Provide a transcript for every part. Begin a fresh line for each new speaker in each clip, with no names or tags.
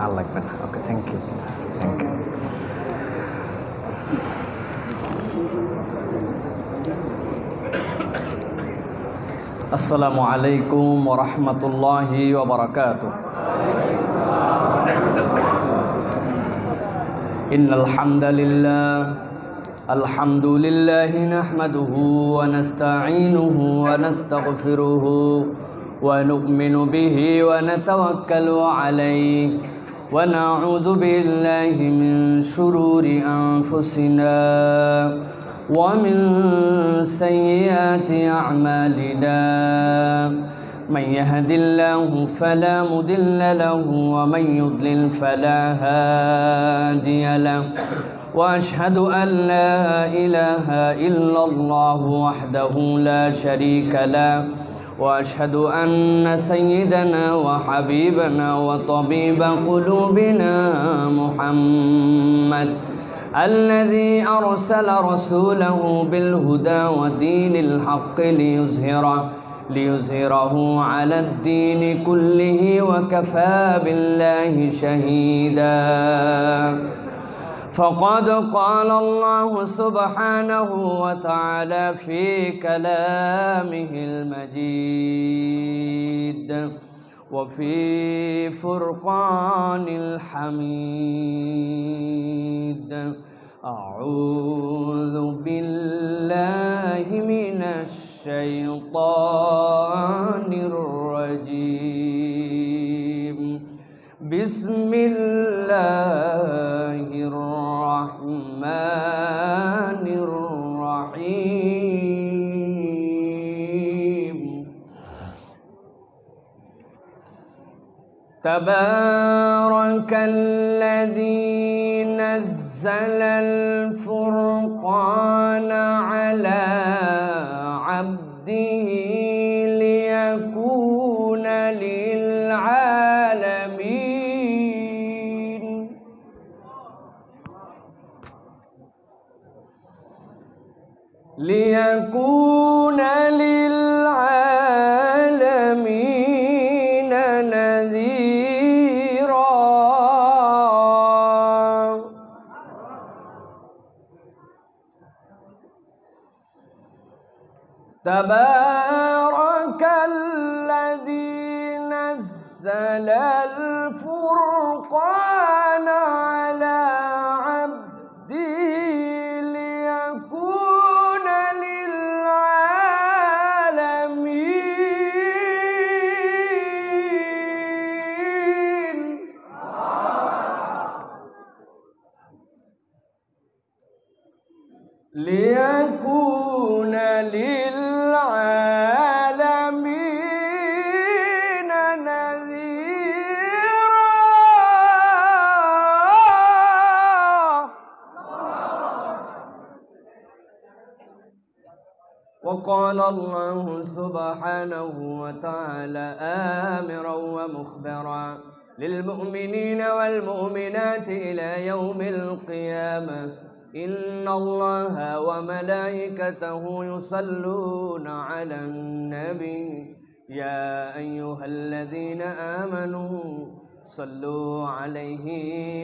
আর লাগবে না। ওকে, thank you, thank you. আসসালামু আলাইকুম ওয়া রাহমাতুল্লাহি ওয়া বারাকাতুহু। ইন্নাল হামদালিল্লাহ আলহামদুলিল্লাহি নাহমাদুহু ওয়া নাস্তাঈনুহু ওয়া নাস্তাগফিরুহু ওয়া নু'মিনু বিহি ওয়া নাতাওয়াক্কালু আলাইহি ওয়া নাউযু বিল্লাহি মিন শুরুরি আনফুসিনা ওয়া মিন সাইয়্যাতি আ'মালিনা মান ইয়াহদিল্লাহু ফালা মুদিল্লা লাহু ওয়া মান ইউদ্লিল ফালা হাদিয়া লাহু ওয়া আশহাদু আন লা ইলাহা ইল্লাল্লাহু ওয়াহদাহু লা শারীকা লাহু ওয়া আশহাদু আন্না সাইয়্যিদানা ওয়া হাবিবানা ওয়া তাবিবা কুলুবিনা মুহাম্মাদ الذي أرسل رسوله بالهدى ودين الحق ليظهره على الدين كله وكفى بالله شهيدا فقد قال الله سبحانه وتعالى في كلامه المجيد وفي فرقان الحميد أعوذ بالله من الشيطان الرجيم بسم الله الرحمن الرحيم تبارك الذي نزل الفرقان على عبده ليكون للعالمين نذيرا تبارك الذي نزل الفرقان على عبده ليكون للعالمين نذيرا وقال الله سبحانه وتعالى آمرا ومخبرا للمؤمنين والمؤمنات إلى يوم القيامة إن الله وملائكته يصلون على النبي يا أيها الذين آمنوا صلوا عليه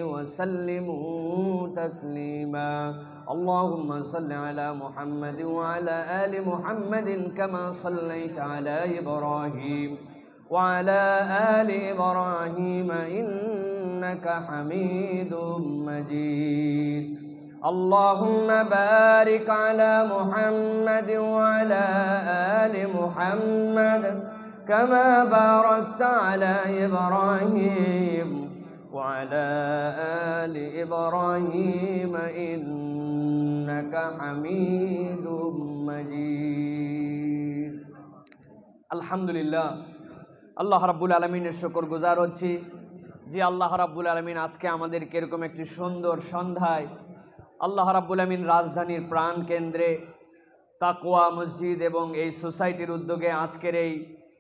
وسلموا تسليما اللهم صل على محمد وعلى آل محمد كما صليت على إبراهيم وعلى آل إبراهيم إنك حميد مجيد اللهم بارك على محمد وعلى آل محمد كما باركت على إبراهيم وعلى آل إبراهيم إنك حميد مجيد الحمد لله আল্লাহ রাব্বুল আলামিনের শুকর গুজার হচ্ছি যে আল্লাহ রাব্বুল আলামিন আজকে আমাদেরকে এরকম একটি সুন্দর সন্ধ্যায় আল্লাহ রাব্বুল আলামিন রাজধানীর প্রাণ কেন্দ্রে তাকওয়া মসজিদ এবং এই সোসাইটির উদ্যোগে আজকের এই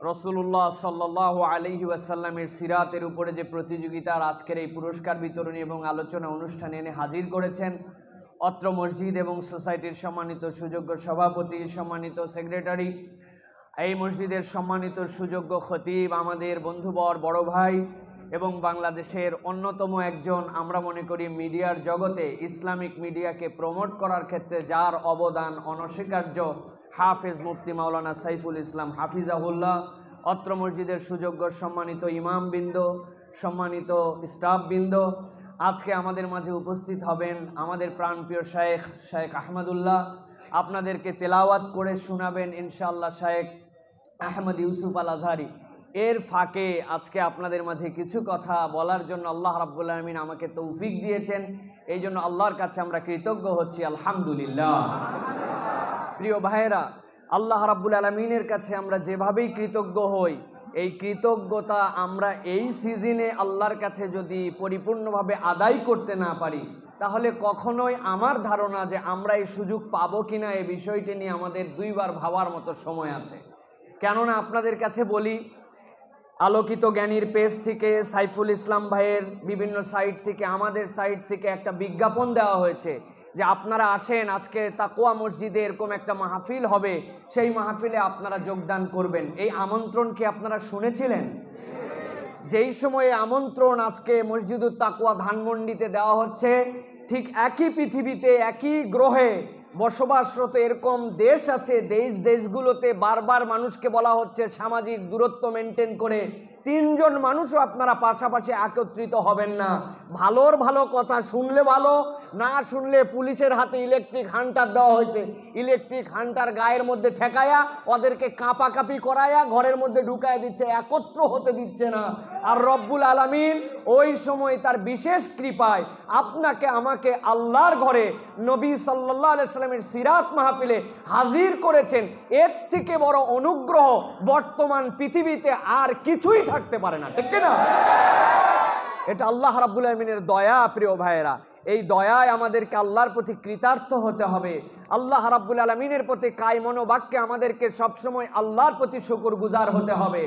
রাসূলুল্লাহ সাল্লাল্লাহু আলাইহি ওয়াসাল্লামের সিরাতের উপরে যে প্রতিযোগিতার আজকের এই পুরস্কার বিতরণী এবং আলোচনা অনুষ্ঠানে এনে হাজির করেছেন অত্র মসজিদ এবং সোসাইটির সম্মানিত সুযোগ্য সভাপতি, সম্মানিত সেক্রেটারি, এই মসজিদের সম্মানিত সুযোগ্য খতিব, আমাদের বন্ধুবর বড় ভাই এবং বাংলাদেশের অন্যতম একজন, আমরা মনে করি মিডিয়ার জগতে ইসলামিক মিডিয়াকে প্রমোট করার ক্ষেত্রে যার অবদান অনস্বীকার্য, হাফেজ মুফতি মাওলানা সাইফুল ইসলাম হাফিজাহুল্লাহ। অত্র মসজিদের সুযোগ্য সম্মানিত ইমামবৃন্দ, সম্মানিত স্টাফবৃন্দ, আজকে আমাদের মাঝে উপস্থিত হবেন আমাদের প্রাণপ্রিয় শেখ আহমদুল্লাহ। আপনাদেরকে তেলাওয়াত করে শোনাবেন ইনশাআল্লাহ শেখ আহমদ ইউসুফ আল আজহারি। এর ফাঁকে আজকে আপনাদের মাঝে কিছু কথা বলার জন্য আল্লাহ রাব্বুল আলামিন আমাকে তৌফিক দিয়েছেন, এই জন্য আল্লাহর কাছে আমরা কৃতজ্ঞ হচ্ছি, আলহামদুলিল্লাহ। প্রিয় ভাইয়েরা, আল্লাহ রাব্বুল আলামিনের কাছে আমরা যেভাবেই কৃতজ্ঞ হই, এই কৃতজ্ঞতা আমরা এই সিজনে আল্লাহর কাছে যদি পরিপূর্ণভাবে আদায় করতে না পারি, তাহলে কখনোই আমার ধারণা যে আমরা এই সুযোগ পাবো কিনা এই বিষয়টি নিয়ে আমাদের দুইবার ভাবার মতো সময় আছে। কেননা আপনাদের কাছে বলি, আলোকিত জ্ঞানীর পেজ থেকে, সাইফুল ইসলাম ভাইয়ের বিভিন্ন সাইট থেকে, আমাদের সাইট থেকে একটা বিজ্ঞাপন দেওয়া হয়েছে যে আপনারা আসেন, আজকে তাকওয়া মসজিদে এরকম একটা মাহফিল হবে, সেই মাহফিলে আপনারা যোগদান করবেন। এই আমন্ত্রণ কি আপনারা শুনেছিলেন? যেই সময়ে আমন্ত্রণ আজকে মসজিদুত তাকওয়া ধানমন্ডিতে দেওয়া হচ্ছে, ঠিক একই পৃথিবীতে একই গ্রহে বসবাসরত এরকম দেশ আছে, দেশগুলোতে বারবার মানুষকে বলা হচ্ছে সামাজিক দূরত্ব মেনটেন করে 3 জন মানুষও আপনারা পাশাপাশি একত্রিত হবেন না। ভালোর ভালো কথা শুনলে ভালো, না শুনলে পুলিশের হাতে ইলেকট্রিক হান্টার দেওয়া হয়েছে, ইলেকট্রিক হান্টার গায়ের মধ্যে ঠেকায়া ওদেরকে কাঁপাকাঁপি করায়া ঘরের মধ্যে ঢুকায় দিচ্ছে, একত্র হতে দিচ্ছে না। আর রব্বুল আলামিন ওই সময় তার বিশেষ কৃপায় আপনাকে আমাকে আল্লাহর ঘরে নবী সাল্লাল্লাহু আলাইহি সাল্লামের সিরাত মাহফিলে হাজির করেছেন। এর থেকে বড় অনুগ্রহ বর্তমান পৃথিবীতে আর কিছুই থাকতে পারে না, ঠিক না? এটা আল্লাহ রাব্বুল আলামিনের দয়া। প্রিয় ভাইয়েরা, এই দয়ায় আমাদেরকে আল্লাহর প্রতি কৃতার্থ হতে হবে। আল্লাহ রাব্বুল আলামিনের প্রতি কায়মন বাক্যে আমাদেরকে সবসময় আল্লাহর প্রতি শুকরগুজার হতে হবে।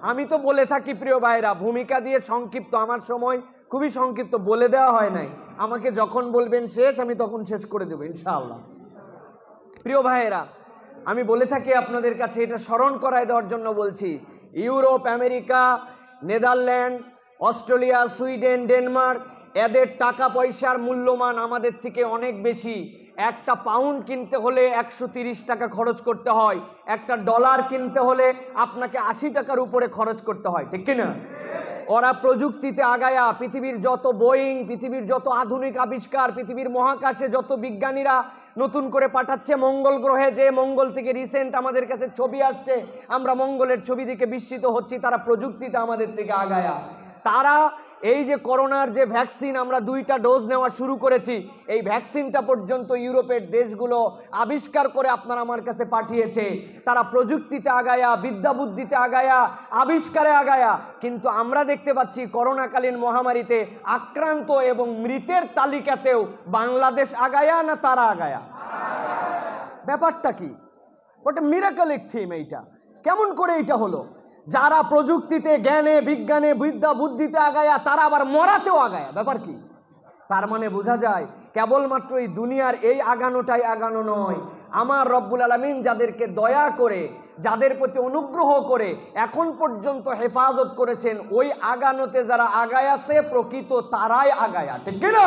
আমি তো বলে থাকি প্রিয় ভাইয়েরা, ভূমিকা দিয়ে সংক্ষিপ্ত, আমার সময় খুবই সংক্ষিপ্ত, বলে দেওয়া হয় নাই। আমাকে যখন বলবেন শেষ, আমি তখন শেষ করে দেবো ইনশাআল্লাহ। প্রিয় ভাইয়েরা, আমি বলে থাকি আপনাদের কাছে, এটা স্মরণ করায় দেওয়ার জন্য বলছি, Europe, America, Netherland, Australia, Sweden, Denmark, এদের টাকা পয়সার মূল্যমান আমাদের থেকে অনেক বেশি। একটা পাউন্ড কিনতে হলে 130 টাকা খরচ করতে হয়, একটা ডলার কিনতে হলে আপনাকে 80 টাকার উপরে খরচ করতে হয়, ঠিক কিনা? ওরা প্রযুক্তিতে আগায়া, পৃথিবীর যত বোয়িং, পৃথিবীর যত আধুনিক আবিষ্কার, পৃথিবীর মহাকাশে যত বিজ্ঞানীরা নতুন করে পাঠাচ্ছে মঙ্গল গ্রহে, যে মঙ্গল থেকে রিসেন্ট আমাদের কাছে ছবি আসছে, আমরা মঙ্গলের ছবি দিকে বিস্মিত হচ্ছি, তারা প্রযুক্তিতে আমাদের থেকে আগায়া। তারা এই যে করোনার যে ভ্যাকসিন আমরা 2টা ডোজ নেওয়া শুরু করেছি, এই ভ্যাকসিনটা পর্যন্ত ইউরোপের দেশগুলো আবিষ্কার করে আপনার আমার কাছে পাঠিয়েছে। তারা প্রযুক্তিতে আগায়া, বিদ্যা বুদ্ধিতে আগায়া, আবিষ্কারে আগায়া। কিন্তু আমরা দেখতে পাচ্ছি করোনাকালীন মহামারীতে আক্রান্ত এবং মৃতের তালিকাতেও বাংলাদেশ আগায়া না তারা আগায়া? ব্যাপারটা কি? ওটা মিরাকলিক থিম। এইটা কেমন করে এইটা হলো? যারা প্রযুক্তিতে, জ্ঞানে, বিজ্ঞানে, বিদ্যা বুদ্ধিতে আগায়া, তারা আবার মরাতেও আগায়া। ব্যাপার কি? তার মানে বোঝা যায় কেবলমাত্র এই দুনিয়ার এই আগানোটাই আগানো নয়। আমার রব্বুল আলামিন যাদেরকে দয়া করে, যাদের প্রতি অনুগ্রহ করে এখন পর্যন্ত হেফাজত করেছেন, ওই আগানোতে যারা আগায় আছে প্রকৃত তারাই আগায়া, ঠিক কিনা?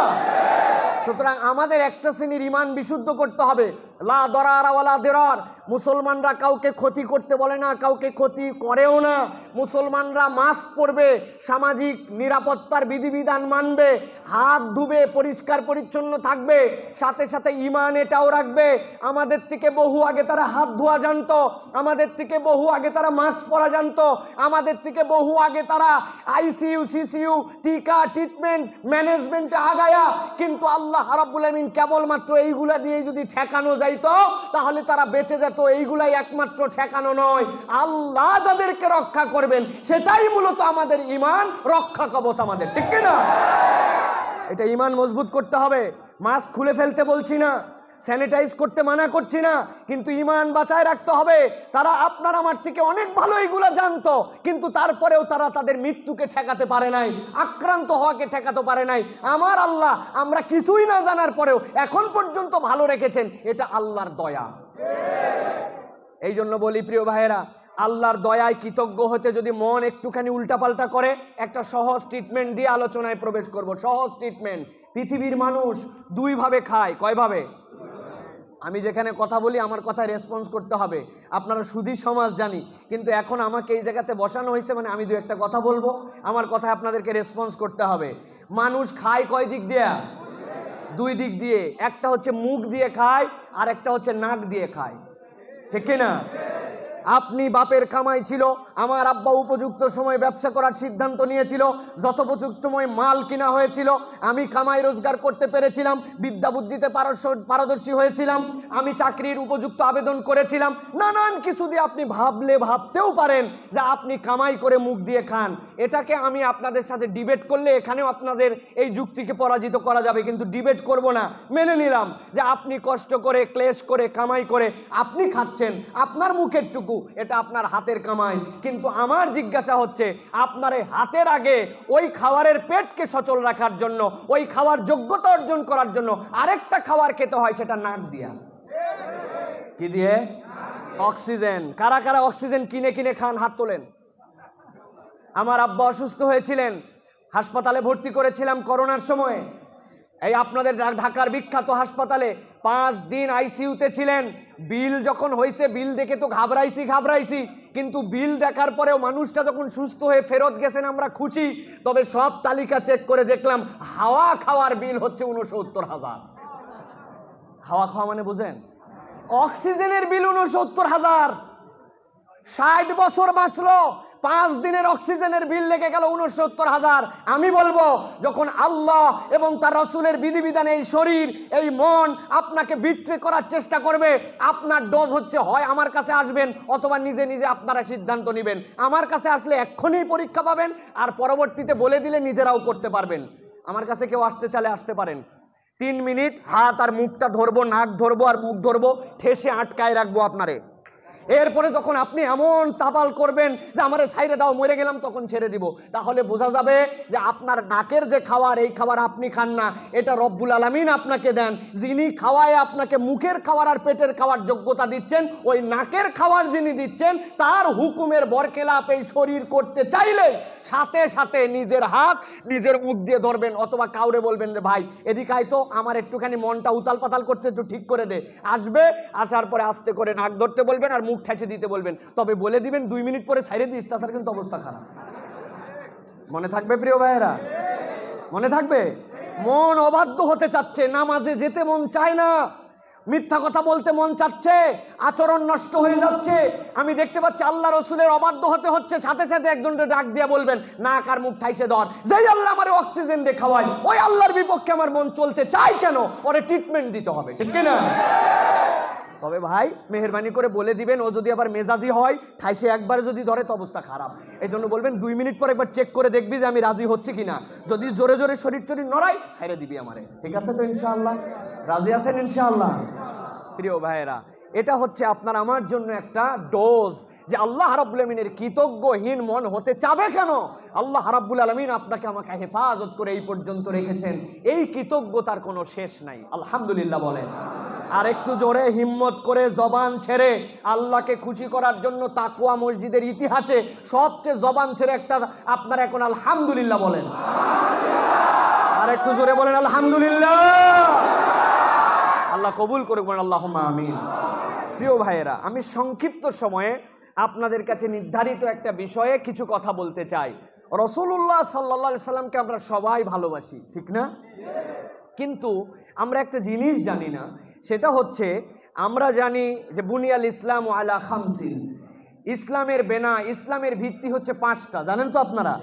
সুতরাং আমাদের একটা শ্রেণীর ইমান বিশুদ্ধ করতে হবে। লা দরার ওয়ালা দিরার। মুসলমানরা কাউকে ক্ষতি করতে বলে না, কাউকে ক্ষতি করেও না। মুসলমানরা মাস্ক পরবে, সামাজিক নিরাপত্তার বিধিবিধান মানবে, হাত ধুবে, পরিষ্কার পরিচ্ছন্ন থাকবে, সাথে সাথে ইমান এটাও রাখবে আমাদের থেকে বহু আগে তারা হাত ধোয়া জানতো, আমাদের থেকে বহু আগে তারা মাস্ক পরা জানতো, আমাদের থেকে বহু আগে তারা আইসিইউ, সিসিইউ, টিকা, ট্রিটমেন্ট, ম্যানেজমেন্টে আগায়া। কিন্তু আল্লাহ রাব্বুল আলামিন কেবলমাত্র এইগুলা দিয়ে যদি ঠেকানো যাইতো তাহলে তারা বেঁচে যেত। এইগুলাই একমাত্র ঠেকানো নয়, আল্লাহ যাদেরকে রক্ষা করবেন সেটাই মূলত আমাদের ইমান রক্ষা কবচ আমাদের, ঠিক কিনা? এটা ইমান মজবুত করতে হবে। মাস্ক খুলে ফেলতে বলছি না, স্যানিটাইজ করতে মানা করছি না, কিন্তু ইমান বাঁচায় রাখতে হবে। তারা আপনার আমার থেকে অনেক ভালো এইগুলা জানতো, কিন্তু তারপরেও তারা তাদের মৃত্যুকে ঠেকাতে পারে নাই, আক্রান্ত হওয়াকে ঠেকাতে পারে নাই। আমার আল্লাহ আমরা কিছুই না জানার পরেও এখন পর্যন্ত ভালো রেখেছেন, এটা আল্লাহর দয়া। এই জন্য বলি প্রিয় ভাইয়েরা, আল্লাহর দয়ায় কৃতজ্ঞ হতে যদি মন একটুখানি উল্টাপাল্টা করে, একটা সহজ ট্রিটমেন্ট দিয়ে আলোচনায় প্রবেশ করব। সহজ ট্রিটমেন্ট। পৃথিবীর মানুষ দুইভাবে খায়। কয়ভাবে? আমি যেখানে কথা বলি আমার কথায় রেসপন্স করতে হবে। আপনারা সুধী সমাজ জানি, কিন্তু এখন আমাকে এই জায়গাতে বসানো হয়েছে মানে আমি দু একটা কথা বলবো, আমার কথায় আপনাদেরকে রেসপন্স করতে হবে। মানুষ খায় কয় দিক দিয়ে? দুই দিক দিয়ে। একটা হচ্ছে মুখ দিয়ে খায়, আর একটা হচ্ছে নাক দিয়ে খায়। ঠিক না? আপনি বাপের কামাই ছিল, আমার আব্বা উপযুক্ত সময় ব্যবসা করার সিদ্ধান্ত নিয়েছিল, যথোপযুক্ত সময় মাল কিনা হয়েছিল, আমি কামাই রোজগার করতে পেরেছিলাম, বিদ্যা বুদ্ধিতে পারদর্শী হয়েছিলাম, আমি চাকরির উপযুক্ত আবেদন করেছিলাম, নানান কিছু দিয়ে আপনি ভাবতেও পারেন যে আপনি কামাই করে মুখ দিয়ে খান। এটাকে আমি আপনাদের সাথে ডিবেট করলে এখানেও আপনাদের এই যুক্তিকে পরাজিত করা যাবে, কিন্তু ডিবেট করব না। মেনে নিলাম যে আপনি কষ্ট করে ক্লেশ করে কামাই করে আপনি খাচ্ছেন, আপনার মুখের টুকু এটা আপনার হাতের কামাই। কিন্তু আমার জিজ্ঞাসা হচ্ছে, আপনার হাতের আগে ওই খাবারের পেটকে সচল রাখার জন্য, ওই খাওয়ার যোগ্যতা অর্জন করার জন্য আরেকটা খাবার খেতে হয়, সেটা নাক দিয়া। কি দিয়ে? অক্সিজেন। কারা কারা অক্সিজেন কিনে কিনে খান? হাত তোলেন। আমার আব্বা অসুস্থ হয়েছিলেন, হাসপাতালে ভর্তি করেছিলাম করোনার সময়। এই আপনাদের ঢাকার বিখ্যাত হাসপাতালে 5 দিন আইসিইউতে ছিলেন। বিল যখন হয়েছে, বিল দেখে তো ঘাবড়াইছি, কিন্তু বিল দেখার পরেও মানুষটা যখন সুস্থ হয়ে ফেরত গেছেন আমরা খুশি। তবে সব তালিকা চেক করে দেখলাম হাওয়া খাওয়ার বিল হচ্ছে 69,000। হাওয়া খাওয়া মানে বুঝেন? অক্সিজেনের বিল 69,000। 60 বছর বাঁচলো, 5 দিনের অক্সিজেনের বিল লেগে গেল 69,000। আমি বলবো, যখন আল্লাহ এবং তার রাসূলের বিধিবিধানে এই শরীর এই মন আপনাকে বিট্রে করার চেষ্টা করবে, আপনার ডোজ হচ্ছে হয় আমার কাছে আসবেন অথবা নিজে নিজে আপনারা সিদ্ধান্ত নেবেন। আমার কাছে আসলে এক্ষুনি পরীক্ষা পাবেন, আর পরবর্তীতে বলে দিলে নিজেরাও করতে পারবেন। আমার কাছে কেউ আসতে চাইলে আসতে পারেন। 3 মিনিট হাত আর মুখটা ধরবো, নাক ধরবো আর মুখ ধরবো, ঠেসে আটকায় রাখবো আপনারে। এরপরে যখন আপনি এমন তাবাল করবেন যে আমারে ছাইরে দাও, মরে গেলাম, তখন ছেড়ে দিব। তাহলে বোঝা যাবে যে আপনার নাকের যে খাবার, এই খাবার আপনি খান না, এটা রব্বুল আলামিন আপনাকে দেন। যিনি খাওয়ায় আপনাকে মুখের খাবার আর পেটের খাওয়ার যোগ্যতা দিচ্ছেন, ওই নাকের খাবার যিনি দিচ্ছেন, তার হুকুমের বরখেলাপ এই শরীর করতে চাইলে সাথে সাথে নিজের হাত নিজের মুখ দিয়ে ধরবেন, অথবা কাউরে বলবেন যে ভাই এদিকে আয় তো, আমার একটুখানি মনটা উতাল পাতাল করছে, একটু ঠিক করে দে। আসবে, আসার পরে আস্তে করে নাক ধরতে বলবেন আর মুখ ঠেঁচে দিতে বলবেন। তবে বলে দিবেন 2 মিনিট পরে ছাইরে দিস, তাছাড়া কিন্তু অবস্থা খারাপ। মনে থাকবে প্রিয় ভাইয়েরা? মনে থাকবে? মন অবাধ্য হতে চাচ্ছে, নামাজে যেতে মন চায় না, মিথ্যা কথা বলতে মন চাচ্ছে, আচরণ নষ্ট হয়ে যাচ্ছে। আমি দেখতে পাচ্ছি আল্লাহ রসুলের অবাধ্য হতে হচ্ছে, সাথে সাথে একজনকে ডাক দিয়ে বলবেন নাক আর মুখ ঠাইসে ধর। যেই আল্লাহ আমার অক্সিজেন দিয়ে খাওয়ায়, ওই আল্লাহর বিপক্ষে আমার মন চলতে চায় কেন? ওরে ট্রিটমেন্ট দিতে হবে, ঠিক কিনা? তবে ভাই মেহেরবানি করে বলে দিবেন, ও যদি আবার মেজাজি হয়, ঠাইসে একবার যদি ধরে তো অবস্থা খারাপ। এই জন্য বলবেন 2 মিনিট পর একবার চেক করে দেখবি যে আমি রাজি হচ্ছি কিনা। যদি জোরে জোরে শরীর নড়াই, ছেড়ে দিবি আমারে। ঠিক আছে তো ইনশাআল্লাহ? রাজি আছেন ইনশাআল্লাহ? প্রিয় ভাইয়েরা, এটা হচ্ছে আপনার আমার জন্য একটা ডোজ যে আল্লাহ রাব্বুল আলামিনের কৃতজ্ঞহীন মন হতে চাবে কেন? আল্লাহ রাব্বুল আলামিন আপনাকে আমাকে হেফাজত করে এই পর্যন্ত রেখেছেন, এই কৃতজ্ঞতার কোনো শেষ নাই। আলহামদুলিল্লাহ বলেন। আর একটু জোরে হিম্মত করে জবান ছেড়ে আল্লাহকে খুশি করার জন্য তাকওয়া মসজিদের ইতিহাসে সবচেয়ে জবান ছেড়ে একটা আপনারা এখন আলহামদুলিল্লাহ বলেন। আর একটু জোরে বলেন আলহামদুলিল্লাহ। আল্লাহ কবুল করুক, বলেন আল্লাহুম্মা আমিন। প্রিয় ভাইয়েরা, আমি সংক্ষিপ্ত সময়ে আপনাদের কাছে নির্ধারিত একটা বিষয়ে কিছু কথা বলতে চাই। রাসূলুল্লাহ সাল্লাল্লাহু আলাইহি সাল্লামকে আমরা সবাই ভালোবাসি, ঠিক না? কিন্তু আমরা একটা জিনিস জানি না, সেটা হচ্ছে আমরা জানি যে বুনিয়াল ইসলাম আলা খামসিন, ইসলামের বেনা, ইসলামের ভিত্তি হচ্ছে 5টা। জানেন তো আপনারা?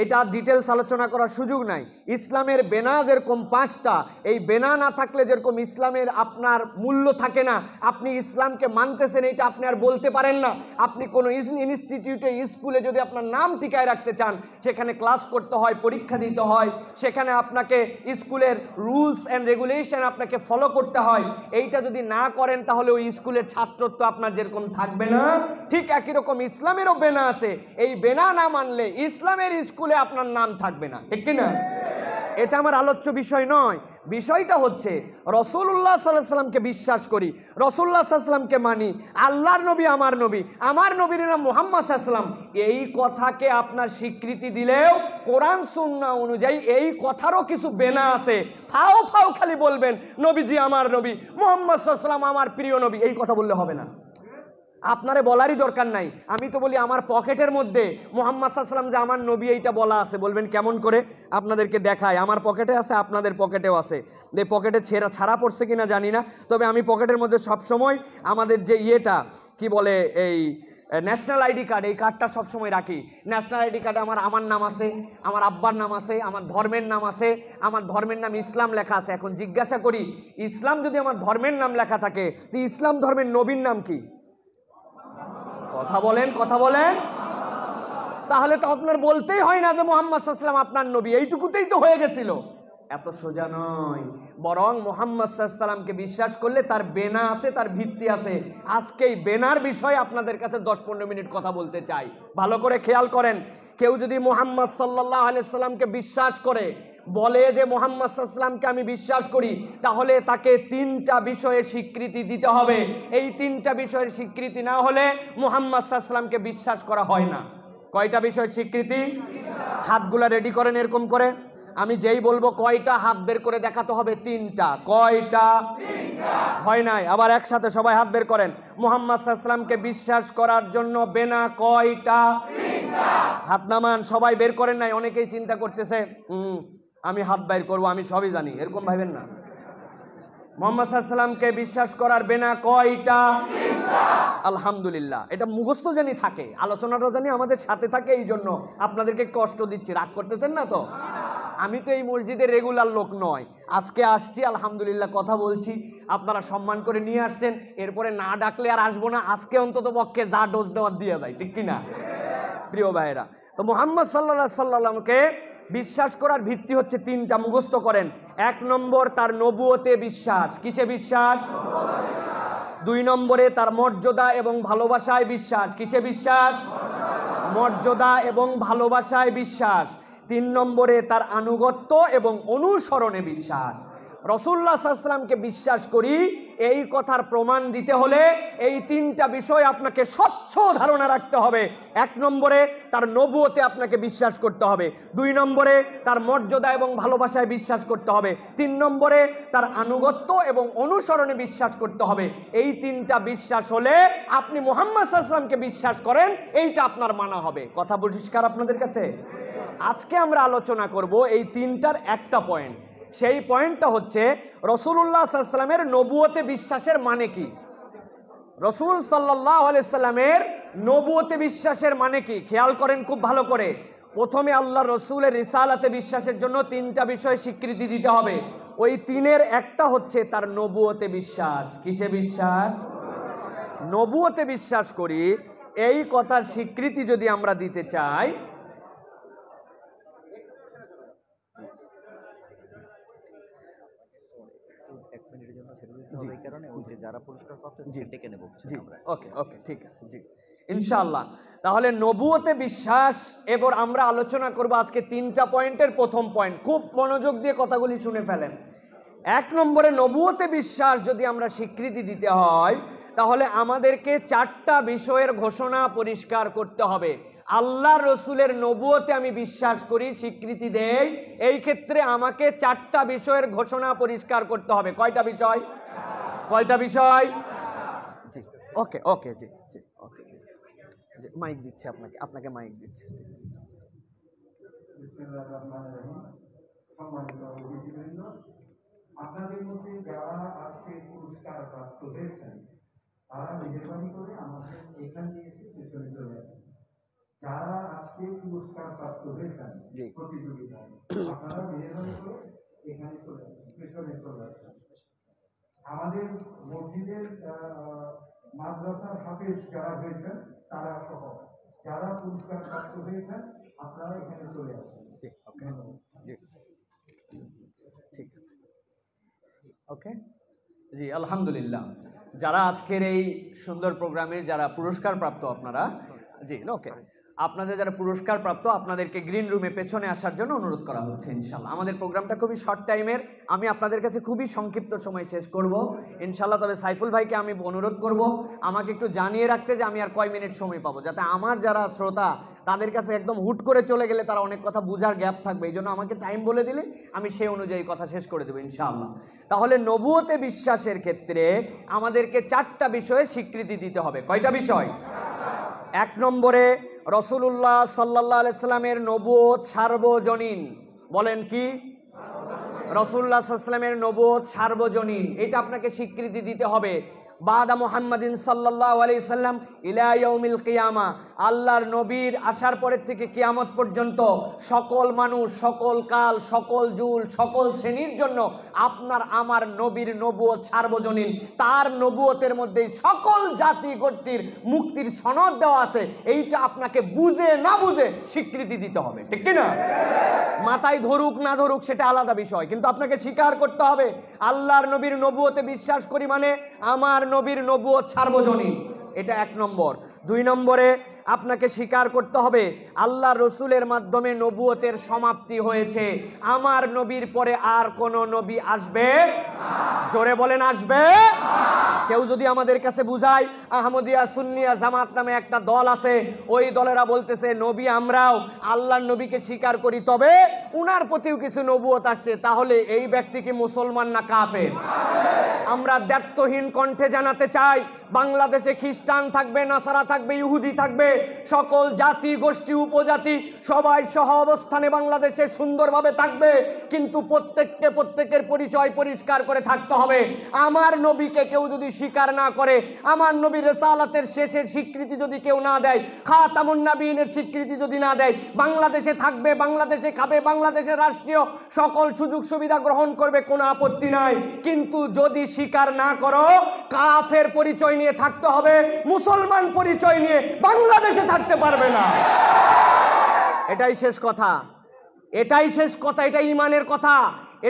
এটা ডিটেলস আলোচনা করার সুযোগ নাই। ইসলামের বেনা যেরকম 5টা, এই বেনা না থাকলে যেরকম ইসলামের আপনার মূল্য থাকে না, আপনি ইসলামকে মানতেছেন এটা আপনি আর বলতে পারেন না। আপনি কোনো ইনস্টিটিউটে স্কুলে যদি আপনার নাম টিকায় রাখতে চান, সেখানে ক্লাস করতে হয়, পরীক্ষা দিতে হয়, সেখানে আপনাকে স্কুলের রুলস অ্যান্ড রেগুলেশন আপনাকে ফলো করতে হয়। এইটা যদি না করেন তাহলে ওই স্কুলের ছাত্রত্ব আপনার যেরকম থাকবে না, ঠিক একই রকম ইসলামেরও বেনা আছে। এই বেনা না মানলে ইসলামের স্কুলে আপনার নাম থাকবে না, ঠিক কিনা? এটা আমার আলোচ্য বিষয় নয়। বিষয়টা হচ্ছে রাসূলুল্লাহ সাল্লাল্লাহু আলাইহি সাল্লামকে বিশ্বাস করি, রাসূলুল্লাহ সাল্লাল্লাহু আলাইহি সাল্লামকে মানি, আল্লাহর নবী আমার নবী, আমার নবীর নাম মুহাম্মদ সাল্লাল্লাহু আলাইহি সাল্লাম, এই কথাকে আপনার স্বীকৃতি দিলেও কোরআন সুন্নাহ অনুযায়ী এই কথারও কিছু বেনা আছে। ফাও ফাও খালি বলবেন নবীজি আমার নবী, মুহাম্মদ সাল্লাল্লাহু আলাইহি সাল্লাম আমার প্রিয় নবী, এই কথা বললে হবে না। আপনারে বলারই দরকার নাই। আমি তো বলি আমার পকেটের মধ্যে মুহাম্মদ সাল্লাল্লাহু আলাইহি সাল্লাম যে আমার নবী এইটা বলা আছে। বলবেন কেমন করে? আপনাদেরকে দেখায়। আমার পকেটে আছে, আপনাদের পকেটেও আছে। যে পকেটে ছাড়া পড়ছে কিনা জানি না, তবে আমি পকেটের মধ্যে সবসময় আমাদের যে ইয়েটা কি বলে এই ন্যাশনাল আইডি কার্ড, এই কার্ডটা সবসময় রাখি। ন্যাশনাল আইডি কার্ডে আমার নাম আছে, আমার আব্বার নাম আছে, আমার ধর্মের নাম আছে। আমার ধর্মের নাম ইসলাম লেখা আছে। এখন জিজ্ঞাসা করি, ইসলাম যদি আমার ধর্মের নাম লেখা থাকে, তো ইসলাম ধর্মের নবীর নাম কি? কথা বলেন, কথা বলেন। তাহলে তো আপনার বলতেই হয় না যে মুহাম্মদ সাল্লাল্লাহু আলাইহি সাল্লাম আপনার নবী, এইটুকুতেই তো হয়ে গেছিল। এত সোজা নয়, বরং মুহাম্মদ সাল্লাল্লাহু আলাইহি সাল্লামকে বিশ্বাস করলে তার বেনা আছে, তার ভিত্তি আছে। আজকে এই বেনার বিষয়ে আপনাদের কাছে 10-15 মিনিট কথা বলতে চাই। ভালো করে খেয়াল করেন, কেউ যদি মুহাম্মদ সাল্লাল্লাহু আলাইহি সাল্লামকে বিশ্বাস করে, বলে যে মুহাম্মদ সাল্লাল্লাহু আলাইহি সাল্লামকে আমি বিশ্বাস করি, তাহলে তাকে 3টা বিষয়ে স্বীকৃতি দিতে হবে। এই 3টা বিষয়ের স্বীকৃতি না হলে মুহাম্মদ সাল্লাল্লাহু আলাইহি সাল্লামকে বিশ্বাস করা হয় না। কয়টা বিষয়ের স্বীকৃতি? হাতগুলা রেডি করেন এরকম করে। আমি যেই বলবো কয়টা, হাত বের করে দেখাতে হবে 3টা। কয়টা? 3টা। হয় নাই? আবার একসাথে সবাই হাত বের করেন। মুহাম্মদ সাল্লাল্লাহু আলাইহি সাল্লামকে বিশ্বাস করার জন্য বেনা কয়টা? 3টা। হাত নামান, সবাই বের করেন নাই। অনেকেই চিন্তা করতেছে আমি হাত বের করবো, আমি সবই জানি, এরকম ভাবেন না। মুহাম্মদ সাল্লাল্লাহু আলাইহি সাল্লামকে বিশ্বাস করার বেনা কয়টা? 3টা। আলহামদুলিল্লাহ, এটা মুখস্থ জানি থাকে, আলোচনাটা জানি আমাদের সাথে থাকে, এই জন্য আপনাদেরকে কষ্ট দিচ্ছি। রাগ করতেছেন না তো? আমি তো এই মসজিদের রেগুলার লোক নয়, আজকে আসছি, আলহামদুলিল্লাহ কথা বলছি, আপনারা সম্মান করে নিয়ে আসছেন, এরপরে না ডাকলে আর আসবো না। আজকে অন্তত পক্ষে যা ডোজ দেওয়ার দিয়ে যায়, ঠিক কিনা প্রিয় ভাইয়েরা? তো মুহাম্মদ সাল্লাল্লাহু আলাইহি সাল্লামকে বিশ্বাস করার ভিত্তি হচ্ছে 3টা, মুখস্থ করেন। 1 নম্বর তার নবুয়তে বিশ্বাস। কিসে বিশ্বাস? 2 নম্বরে তার মর্যাদা এবং ভালোবাসায় বিশ্বাস। কিসে বিশ্বাস? মর্যাদা এবং ভালোবাসায় বিশ্বাস। 3 নম্বরে তার আনুগত্য এবং অনুসরণে বিশ্বাস। রাসূলুল্লাহ সাল্লাল্লাহু আলাইহি সাল্লামকে বিশ্বাস করি, এই কথার প্রমাণ দিতে হলে এই 3টা বিষয় আপনাকে স্বচ্ছ ধারণা রাখতে হবে। 1 নম্বরে তার নবুয়তে আপনাকে বিশ্বাস করতে হবে। 2 নম্বরে তার মর্যাদা এবং ভালোবাসায় বিশ্বাস করতে হবে। 3 নম্বরে তার আনুগত্য এবং অনুসরণে বিশ্বাস করতে হবে। এই 3টা বিশ্বাস হলে আপনি মুহাম্মদ সাল্লাল্লাহু আলাইহি সাল্লামকে বিশ্বাস করেন, এইটা আপনার মানা হবে। কথা পরিষ্কার আপনাদের কাছে? আজকে আমরা আলোচনা করব এই 3টার একটা পয়েন্ট। সেই পয়েন্টটা হচ্ছে রাসূলুল্লাহ সাল্লাল্লাহু আলাইহি সাল্লামের নবুয়তে বিশ্বাসের মানে কি। রাসূল সাল্লাল্লাহু আলাইহি সাল্লামের নবুয়তে বিশ্বাসের মানে কি? খেয়াল করেন খুব ভালো করে। প্রথমে আল্লাহ রসুলের রিসালাতে বিশ্বাসের জন্য 3টা বিষয় স্বীকৃতি দিতে হবে। ওই 3-এর একটা হচ্ছে তার নবুয়তে বিশ্বাস। কিসে বিশ্বাস? নবুয়তে বিশ্বাস করি, এই কথার স্বীকৃতি যদি আমরা দিতে চাই, ইনশাআল্লাহ। তাহলে নবুয়তে বিশ্বাস, এবার আমরা আলোচনা করব আজকে 3টা পয়েন্টের প্রথম পয়েন্ট। খুব মনোযোগ দিয়ে কথাগুলি শুনে ফেলেন। 1 নম্বরে নবুয়তে বিশ্বাস যদি আমরা স্বীকৃতি দিতে হয়, তাহলে আমাদেরকে 4টা বিষয়ের ঘোষণা পরিষ্কার করতে হবে। আল্লাহ রসুলের নবুয়তে আমি বিশ্বাস করি, স্বীকৃতি দেই, এই ক্ষেত্রে আমাকে 4টা বিষয়ের ঘোষণা পরিষ্কার করতে হবে। কয়টা বিষয়? কয়টা বিষয়? জি, ওকে ওকে, জি জি, ওকে জি, মাইক দিচ্ছি আপনাকে, আপনাকে মাইক দিচ্ছি।
বিসমিল্লাহির রহমানির রহিম। সম্মানিত অতিথিবৃন্দ, আপনাদের মধ্যে যারা আজকে পুরস্কার প্রাপ্ত হয়েছেন, তারা মেহরবানি করে আমাদের এখান দিয়ে এসে পেছনে চলে আসেন। যারা আজকে পুরস্কার প্রাপ্ত হয়েছেন প্রতিযোগিতায়, আপনারা মেহরবানি করে এখানে চলে আসেন, পেছনে চলে আসেন। আমাদের মসজিদের মাদ্রাসার হাফেজ যারা হয়েছেন তারা সহ যারা পুরস্কার প্রাপ্ত হয়েছেন, আপনারা এখানে চলে আসেন।
ঠিক আছে, ওকে জি, আলহামদুলিল্লাহ। যারা আজকের এই সুন্দর প্রোগ্রামের যারা পুরস্কার প্রাপ্ত আপনারা, জি ওকে, আপনাদের যারা পুরস্কার প্রাপ্ত আপনাদেরকে গ্রিন রুমে পেছনে আসার জন্য অনুরোধ করা হচ্ছে ইনশাল্লাহ। আমাদের প্রোগ্রামটা খুবই শর্ট টাইমের, আমি আপনাদের কাছে খুবই সংক্ষিপ্ত সময় শেষ করব ইনশাল্লাহ। তবে সাইফুল ভাইকে আমি অনুরোধ করব আমাকে একটু জানিয়ে রাখতে যে আমি আর কয় মিনিট সময় পাবো, যাতে আমার যারা শ্রোতা তাদের কাছে একদম হুট করে চলে গেলে তারা অনেক কথা বুঝার গ্যাপ থাকবে। এই জন্য আমাকে টাইম বলে দিলে আমি সেই অনুযায়ী কথা শেষ করে দেবো ইনশাআল্লাহ। তাহলে নবুয়তে বিশ্বাসের ক্ষেত্রে আমাদেরকে 4টা বিষয়ে স্বীকৃতি দিতে হবে। কয়টা বিষয়? 1 নম্বরে রাসূলুল্লাহ সাল্লাল্লাহু আলাইহি সাল্লামের নবুয়ত সার্বজনীন। বলেন কি? রাসূলুল্লাহ সাল্লাল্লাহু আলাইহি সাল্লামের নবুয়ত সার্বজনীন, এটা আপনাকে স্বীকৃতি দিতে হবে। বাদা মুহাম্মাদিন সাল্লাল্লাহু আলাইহি সাল্লাম ইলা ইয়াউমিল কিয়ামা, আল্লাহর নবীর আসার পরের থেকে কিয়ামত পর্যন্ত সকল মানুষ, সকল কাল, সকল যুগ, সকল শ্রেণীর জন্য আপনার আমার নবীর নবুয়ত সার্বজনীন। তার নবুয়তের মধ্যে সকল জাতি গোষ্ঠীর মুক্তির সনদ দেওয়া আছে। এইটা আপনাকে বুঝে না বুঝে স্বীকৃতি দিতে হবে, ঠিক কি না? মাথায় ধরুক না ধরুক সেটা আলাদা বিষয়, কিন্তু আপনাকে স্বীকার করতে হবে আল্লাহর নবীর নবুয়তে বিশ্বাস করি মানে আমার নবীর নবুয়ত সার্বজনীন। এটা 1 নম্বর। 2 নম্বরে আপনাকে স্বীকার করতে হবে আল্লাহ রসুলের মাধ্যমে নবুয়তের সমাপ্তি হয়েছে, আমার নবীর পরে আর কোন নবী আসবে না। জোরে বলেন আসবে না। কেউ যদি আমাদের কাছে বুঝায় আহমদিয়া সুন্নিয়া জামাত নামে একটা দল আছে, ওই দলেরা বলতেছে নবী আমরাও আল্লাহর নবীকে স্বীকার করি, তবে উনার প্রতিও কিছু নবুয়ত আসছে, তাহলে এই ব্যক্তি কি মুসলমান না কাফের? আমরা দ্ব্যর্থহীন কণ্ঠে জানাতে চাই বাংলাদেশে খ্রিস্টান থাকবে, নাসারা থাকবে, ইহুদি থাকবে, সকল জাতি গোষ্ঠী উপজাতি সবাই সহ অবস্থানে বাংলাদেশে সুন্দরভাবে থাকবে, কিন্তু প্রত্যেকের পরিচয় পরিষ্কার করে থাকতে হবে। আমার নবীকে কেউ যদি স্বীকার না করে, আমার নবীর রিসালাতের শেষের স্বীকৃতি যদি কেউ না দেয়, খাতামুন নবীনের স্বীকৃতি যদি না দেয়, বাংলাদেশে থাকবে, বাংলাদেশে খাবে, বাংলাদেশের রাষ্ট্রীয় সকল সুযোগ সুবিধা গ্রহণ করবে, কোনো আপত্তি নাই, কিন্তু যদি স্বীকার না করো কাফের পরিচয় নিয়ে থাকতে হবে, মুসলমান পরিচয় নিয়ে বাংলাদেশে থাকতে পারবে না। এটাই শেষ কথা, এটাই শেষ কথা, এটা ঈমানের কথা।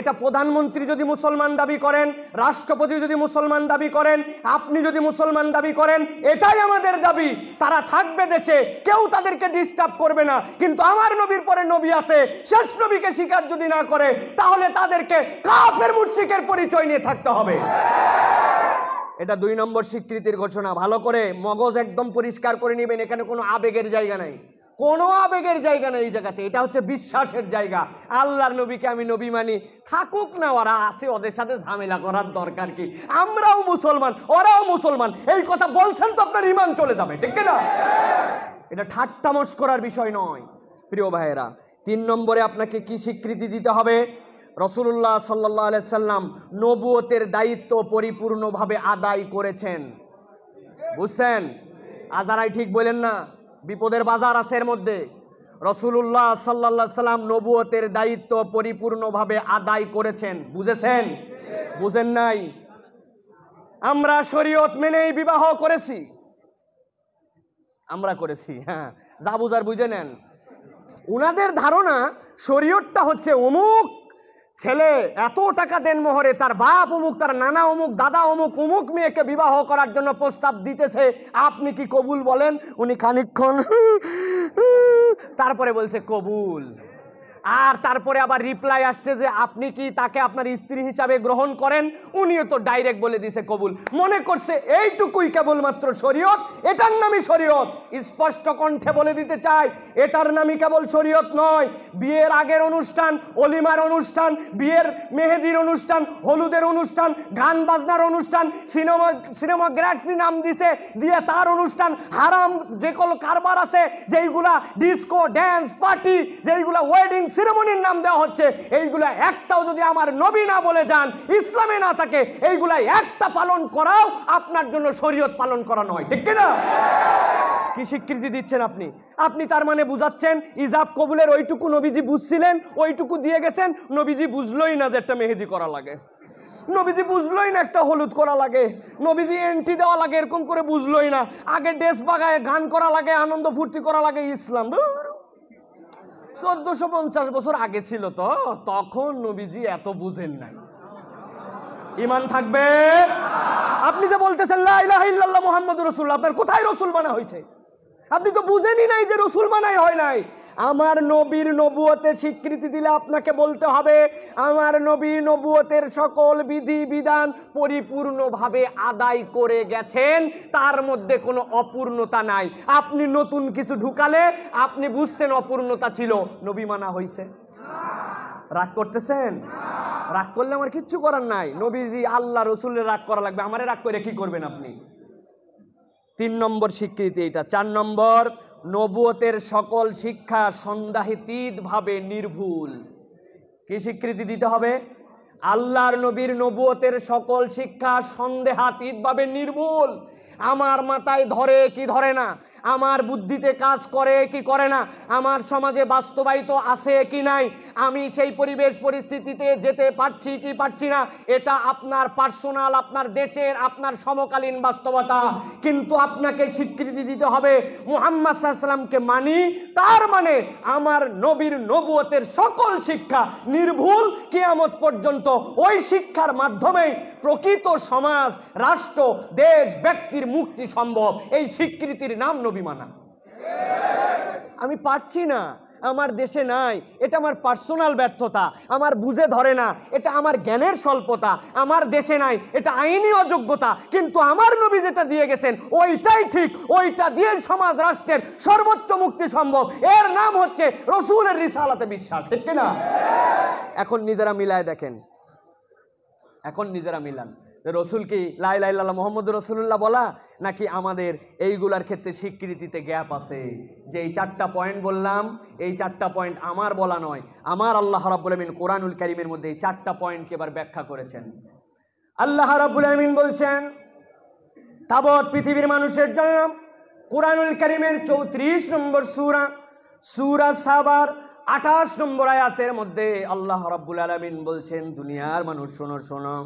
এটা প্রধানমন্ত্রী যদি মুসলমান দাবি করেন, রাষ্ট্রপতি যদি মুসলমান দাবি করেন, আপনি যদি মুসলমান দাবি করেন, এটাই আমাদের দাবি। তারা থাকবে দেশে, কেউ তাদেরকে ডিস্টার্ব করবে না, কিন্তু আমার নবীর পরে নবী আছে, শেষ নবীকে স্বীকার যদি না করে তাহলে তাদেরকে কাফের মুশরিকের পরিচয় নিয়ে থাকতে হবে। এটা 2 নম্বর স্বীকৃতির ঘোষণা। ভালো করে মগজ একদম পরিষ্কার করে নেবেন, এখানে কোনো আবেগের জায়গা নাই, কোনো আবেগের জায়গা নেই এই জায়গাতে। এটা হচ্ছে বিশ্বাসের জায়গা। আল্লাহর নবীকে আমি নবী মানি, থাকুক না ওরা আছে, ওদের সাথে ঝামেলা করার দরকার কি? আমরাও মুসলমান, ওরাও মুসলমান, এই কথা বলছেন তো আপনার ঈমান চলে যাবে, ঠিক না? এটা ঠাট্টা মশকরার বিষয় নয় প্রিয় ভাইয়েরা। 3 নম্বরে আপনাকে কি স্বীকৃতি দিতে হবে? রাসূলুল্লাহ সাল্লাল্লাহু আলাইহি সাল্লাম নবুয়তের দায়িত্ব পরিপূর্ণভাবে আদায় করেছেন। বুঝছেন? আজারাই ঠিক বলেন না, বিপদের বাজার আছে এর মধ্যে। রাসূলুল্লাহ সাল্লাল্লাহু আলাইহি সাল্লাম নবুয়তের দায়িত্ব পরিপূর্ণভাবে আদায় করেছেন। বুঝেছেন? বুঝেন নাই? আমরা শরীয়ত মেনেই বিবাহ করেছি, আমরা করেছি, হ্যাঁ, যা বুঝার বুঝে নেন। উনাদের ধারণা শরীয়তটা হচ্ছে অমুক ছেলে এত টাকা দেন মোহরে, তার বাপ অমুক, তার নানা অমুক, দাদা অমুক, অমুক মেয়েকে বিবাহ করার জন্য প্রস্তাব দিতেছে, আপনি কি কবুল বলেন? উনি খানিকক্ষণ তারপরে বলছে কবুল, আর তারপরে আবার রিপ্লাই আসছে যে আপনি কি তাকে আপনার স্ত্রী হিসাবে গ্রহণ করেন? উনিও তো ডাইরেক্ট বলে দিছে কবুল। মনে করছে এইটুকুই কেবলমাত্র শরীয়ত, এটার নামই শরীয়ত। স্পষ্ট কণ্ঠে বলে দিতে চাই, এটার নামই কেবল শরীয়ত নয়। বিয়ের আগের অনুষ্ঠান, অলিমার অনুষ্ঠান, বিয়ের মেহেদির অনুষ্ঠান, হলুদের অনুষ্ঠান, গান বাজনার অনুষ্ঠান, সিনেমাগ্রাফি নাম দিছে, দিয়ে তার অনুষ্ঠান, হারাম যেগুলো কারবার আছে, যেইগুলা ডিস্কো ড্যান্স পার্টি, যেইগুলা ওয়েডিং সিনেমনির নাম দেওয়া হচ্ছে, এইগুলা একটাও যদি আমার নবী না বলে যান, ইসলামে না থাকে, এইগুলা একটা পালন করাও আপনার জন্য শরীয়ত পালন করা নয়, ঠিক কিনা? কি স্বীকৃতি দিচ্ছেন আপনি? আপনি তার মানে বুঝাচ্ছেন ইজাব কবুলের ওইটুকু নবীজি বুঝছিলেন, ওইটুকু দিয়ে গেছেন। নবীজি বুঝলোই না যে একটা মেহেদি করা লাগে, নবীজি বুঝলোই না একটা হলুদ করা লাগে, নবীজি এন্ট্রি দেওয়া লাগে এরকম করে বুঝলোই না। আগে ড্রেস বাগায় গান করা লাগে, আনন্দ ফুর্তি করা লাগে, ইসলাম 1450 বছর আগে ছিল, তো তখন নবীজি এত বুঝেন নাই। ঈমান থাকবে? আপনি যে বলতেছেন লা ইলাহা ইল্লাল্লাহ মুহাম্মাদুর রাসূলুল্লাহ, আপনার কোথায় রাসূল বানা হয়েছে? আপনি তো বুঝেনই নাই যে রসুল মানাই হয় নাই। আমার নবীর নবুয়তের স্বীকৃতি দিলে আপনাকে বলতে হবে আমার নবী নবুয়তের সকল বিধি বিধান পরিপূর্ণভাবে আদায় করে গেছেন, তার মধ্যে কোনো অপূর্ণতা নাই। আপনি নতুন কিছু ঢুকালে আপনি বুঝছেন অপূর্ণতা ছিল, নবী মানা হইছে? রাগ করতেছেন? রাগ করলে আমার কিচ্ছু করার নাই। নবীজি আল্লাহ রসুলের রাগ করা লাগবে, আমারে রাগ করে কি করবেন আপনি? 3 নম্বর স্বীকৃতি এটা। 4 নম্বর, নবুয়তের সকল শিক্ষা সন্দেহাতীতভাবে নির্ভুল। কি স্বীকৃতি দিতে হবে? আল্লাহর নবীর নবুয়তের সকল শিক্ষা সন্দেহাতীতভাবে নির্ভুল। আমার মাথায় ধরে কি ধরে না, আমার বুদ্ধিতে কাজ করে কি করে না, আমার সমাজে বাস্তবায়িত আছে কি নাই, আমি সেই পরিবেশ পরিস্থিতিতে যেতে পারছি কি পারছি না, এটা আপনার পার্সোনাল, আপনার দেশের, আপনার সমকালীন বাস্তবতা। কিন্তু আপনাকে স্বীকৃতি দিতে হবে মুহাম্মদ সাল্লাল্লাহু আলাইহি ওয়াসাল্লামকে মানি, তার মানে আমার নবীর নবুয়তের সকল শিক্ষা নির্ভুল। কিয়ামত পর্যন্ত ওই শিক্ষার মাধ্যমেই প্রকৃত সমাজ, রাষ্ট্র, দেশ, ব্যক্তির মুক্তি সম্ভব। এই স্বীকৃতির নাম নবী মানা। আমি পারছি না, আমার দেশে নাই, এটা আমার পার্সোনাল ব্যর্থতা, আমার বুঝে ধরে না, এটা আমার জ্ঞানের স্বল্পতা, আমার দেশে নাই, এটা আইনি অযোগ্যতা, কিন্তু আমার নবী যেটা দিয়ে গেছেন ওইটাই ঠিক, ওইটা দিয়ে সমাজ রাষ্ট্রের সর্বোচ্চ মুক্তি সম্ভব। এর নাম হচ্ছে রসুলের রিসালাতে বিশ্বাস, ঠিক না? এখন নিজেরা মিলায় দেখেন, এখন নিজেরা মিলান রসুল কি লা ইলাহা ইল্লাল্লাহ মুহাম্মদুর রাসূলুল্লাহ বলা, নাকি আমাদের এইগুলার ক্ষেত্রে স্বীকৃতিতে গ্যাপ আছে? যে এই 4টা পয়েন্ট বললাম, এই 4টা পয়েন্ট আমার বলা নয়, আমার আল্লাহ রাব্বুল আমিন কোরআনুল কারীমের মধ্যে এই 4টা পয়েন্টকে এবার ব্যাখ্যা করেছেন। আল্লাহ রাব্বুল আমিন বলছেন তাবৎ পৃথিবীর মানুষের জন্য, কোরআনুল কারীমের 34 নম্বর সূরা, সূরা সাবার 28 নম্বর আয়াতের মধ্যে আল্লাহ রাব্বুল আলামিন বলছেন, দুনিয়ার মানুষ শোনো শোনো,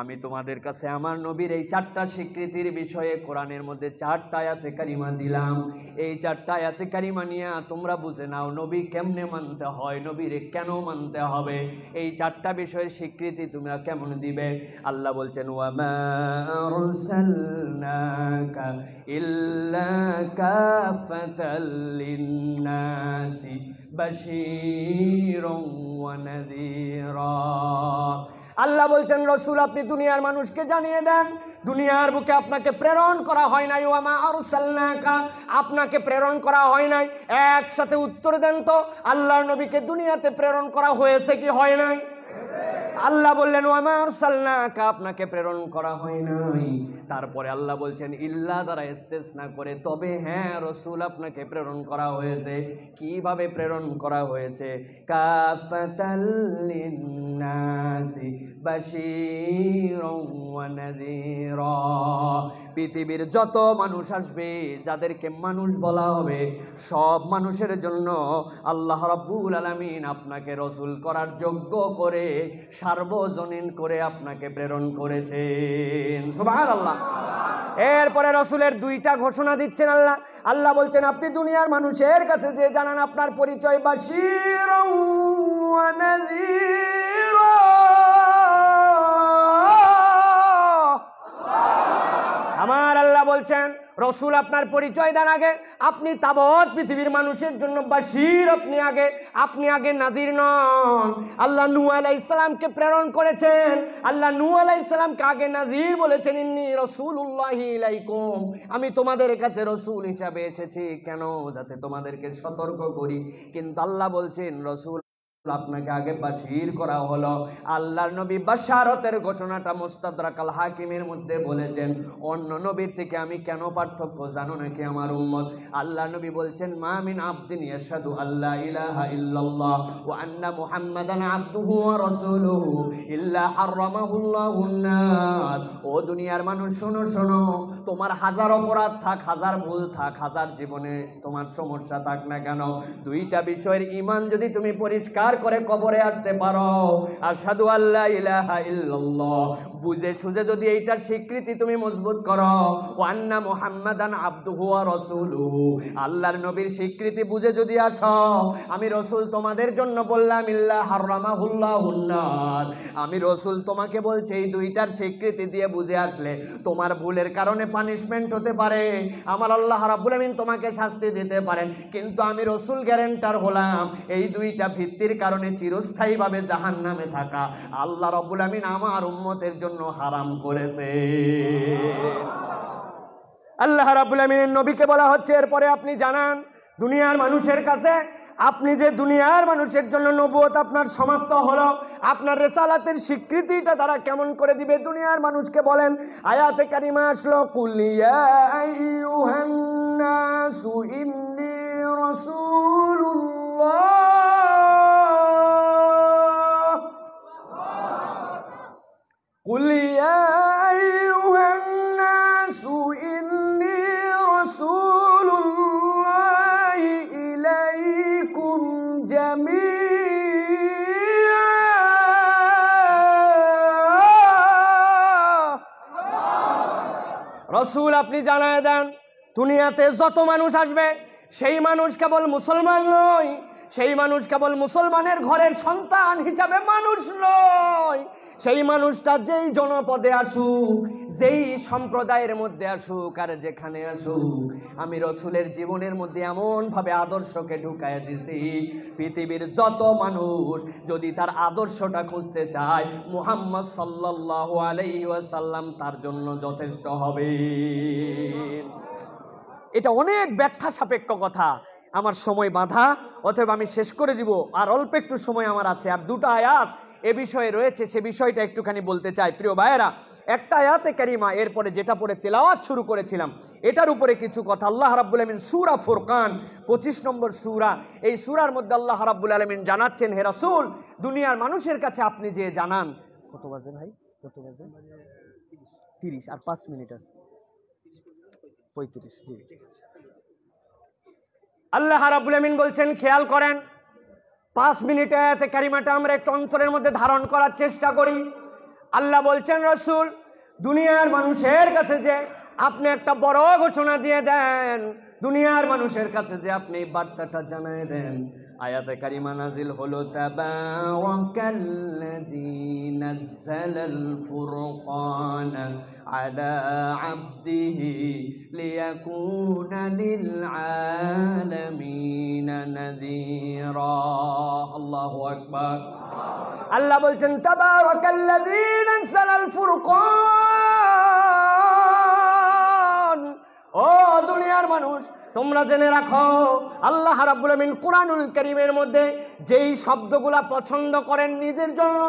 আমি তোমাদের কাছে আমার নবীর এই 4টা স্বীকৃতির বিষয়ে কোরআনের মধ্যে 4টা আয়াতে কারিমা দিলাম। এই 4টা আয়াতে কারিমা নিয়ে তোমরা বুঝে নাও নবী কেমনে মানতে হয়, নবীরে কেন মানতে হবে, এই 4টা বিষয়ের স্বীকৃতি তোমরা কেমন দিবে। আল্লাহ বলছেন ওয়ামা আরসালনাকা ইল্লা কাফাতাল লিন্নাসি বাশীরাও ওয়া নাযীরা। আল্লাহ বলছেন রসুল আপনি দুনিয়ার মানুষকে জানিয়ে দেন, দুনিয়ার বুকে আপনাকে প্রেরণ করা হয় নাই। ওয়ামা আরসালনাকা, আপনাকে প্রেরণ করা হয় নাই। একসাথে উত্তর দেন তো, আল্লাহর নবীকে দুনিয়াতে প্রেরণ করা হয়েছে কি হয় নাই? আল্লাহ বললেন ওয়ামা আরসালনাকা, আপনাকে প্রেরণ করা হয় নাই। তারপরে আল্লাহ বলছেন ইল্লা দ্বারা ইস্তেসনা করে, তবে হ্যাঁ রসুল আপনাকে প্রেরণ করা হয়েছে। কিভাবে প্রেরণ করা হয়েছে? কাফাতাল লিন্নাসি বাশীরাও ওয়া নাযীরা, পৃথিবীর যত মানুষ আসবে, যাদেরকে মানুষ বলা হবে, সব মানুষের জন্য আল্লাহ রাব্বুল আলামিন আপনাকে রসুল করার যোগ্য করে, সার্বজনীন করে আপনাকে প্রেরণ করেছেন। সুবহানাল্লাহ। এরপরে রসুলের 2টা ঘোষণা দিচ্ছেন আল্লাহ। আল্লাহ বলছেন আপনি দুনিয়ার মানুষের কাছে যে জানান আপনার পরিচয় বাশীরাও ওয়া নাযীরা। আমার আল্লাহ বলছেন রসুল আপনার পরিচয় দেন আগে, আপনি তাবৎ পৃথিবীর মানুষের জন্য বাশীর, আপনি আগে নাযীর নন। আল্লাহ নূহ আলাইহিস সালামকে প্রেরণ করেছেন, আল্লাহ নূহ আলাইহিস সালামকে আগে নাযীর বলেছেন, ইন্নী রাসূলুল্লাহি ইলাইকুম, আমি তোমাদের কাছে রসুল হিসাবে এসেছি, কেন? যাতে তোমাদেরকে সতর্ক করি। কিন্তু আল্লাহ বলছেন রসুল আপনাকে আগে বাশীর করা হলো। আল্লাহর নবী বাশারতের ঘোষণাটা মুস্তাদরাক আল হাকিমের মধ্যে বলেছেন, অন্য নবীর থেকে আমি কেন পার্থক্য জানো নাকি আমার উম্মত? আল্লাহ নবী বলছেন মা মিন আবদিন ইয়াশহাদু আল্লা ইলাহা ইল্লাল্লাহ ওয়া আন্না মুহাম্মাদান আবদুহু ওয়া রাসূলুহু ইল্লা হারামাহুল্লাহুন নার। ও দুনিয়ার মানুষ শোনো শোনো, তোমার হাজার অপরাধ থাক, হাজার ভুল থাক, হাজার জীবনে তোমার সমস্যা থাক না কেন, 2টা বিষয়ের ঈমান যদি তুমি পরিষ্কার ব্যবহার করে কবরে আসতে পারো। আশহাদু আল্লা ইলাহা ইল্লাল্লাহ বুঝে সুঝে যদি এইটার স্বীকৃতি তুমি মজবুত করো, ওয়া আন্না মুহাম্মাদান আবদুহু ওয়া রাসূলুহু আল্লাহর নবীর স্বীকৃতি বুঝে যদি আসো, আমি রাসূল তোমাদের জন্য বললাম ইল্লা হারামাহুল্লাহুন নার, আমি রাসূল তোমাকে বলছি এই দুইটার স্বীকৃতি দিয়ে বুঝে আসলে তোমার ভুলের কারণে পানিশমেন্ট হতে পারে, আমার আল্লাহ রাব্বুল আমিন তোমাকে শাস্তি দিতে পারেন, কিন্তু আমি রাসূল গ্যারান্টার হলাম এই দুইটা ভিত্তির কারণে চিরস্থায়ীভাবে জাহান্নামে থাকা আল্লাহ রাব্বুল আমিন আমার উম্মতের জন্য হারাম করেছে। আল্লাহ রাব্বুল আমিনের নবীকে বলা হচ্ছে এরপরে আপনি জানান দুনিয়ার মানুষের কাছে, আপনি যে দুনিয়ার মানুষের জন্য নবুয়ত আপনার সমাপ্ত হলো, আপনার রিসালাতের স্বীকৃতিটা তারা কেমন করে দিবে দুনিয়ার মানুষকে বলেন। আয়াতে কারিমা আসলো কুল ইয়া আইয়ুহান নাসু ইন্নী রাসূলুল্লাহ, কুল ইয়া আইয়ুহান নাসু ইন্নী রাসূলুল্লাহ ইলাইকুম জামিআ, রাসূল আপনি জানায় দেন দুনিয়াতে যত মানুষ আসবে সেই মানুষ কেবল মুসলমান নয়, সেই মানুষ কেবল মুসলমানের ঘরের সন্তান হিসাবে মানুষ নয়, সেই মানুষটা যেই জনপদে আসুক, যেই সম্প্রদায়ের মধ্যে আসুক আর যেখানে আসুক, আমি রাসূলের জীবনের মধ্যে এমনভাবে আদর্শকে ঢুকায় দিছি পৃথিবীর যত মানুষ যদি তার আদর্শটা খুঁজতে চায় মুহাম্মদ সাল্লাল্লাহু আলাইহি ওয়াসাল্লাম তার জন্য যথেষ্ট হবে। এটা অনেক ব্যাখ্যা সাপেক্ষ কথা, আমার সময় বাঁধা, অথবা আমি শেষ করে দিব, আর অল্প একটু সময় আমার আছে, আর দুটো আয়াত এ বিষয়ে রয়েছে, সে বিষয়টা একটুখানি বলতে চাই। প্রিয় ভাইয়েরা, একটা আয়াতে কারিমা এরপরে যেটা পরে তেলাওয়াত শুরু করেছিলাম এটার উপরে কিছু কথা। আল্লাহ রাব্বুল আমিন সূরা ফুরকান 25 নম্বর সূরা, এই সূরার মধ্যে আল্লাহ রাব্বুল আমিন জানাচ্ছেন হে রাসূল দুনিয়ার মানুষের কাছে আপনি যে জানান, কত বাজে ভাই, কত বাজে 30 আর 5 মিনিট আছে 35, জি। আল্লাহ রাব্বুল আমিন বলছেন খেয়াল করেন 5 মিনিটে আয়াতে কারিমাটা আমরা একটু অন্তরের মধ্যে ধারণ করার চেষ্টা করি। আল্লাহ বলছেন রাসূল দুনিয়ার মানুষের কাছে যে আপনি একটা বড় ঘোষণা দিয়ে দেন, দুনিয়ার মানুষের কাছে যে আপনি বার্তাটা জানায় দেন। আয়াতে কারিমা নাজিল হলো তাবারাকাল্লাযী নাযালাল ফুরকান আলা আবদিহি লিয়াকুনা লিল আলামিনা নাযীরা। আল্লাহু আকবার। আল্লাহ বলছেন তাবারাকাল্লাযী নাযালাল ফুরকান, ও দুনিয়ার মানুষ তোমরা জেনে রাখো আল্লাহ রাব্বুল আমিন কুরআনুল কারীমের মধ্যে যেই শব্দগুলা পছন্দ করেন নিজের জন্য,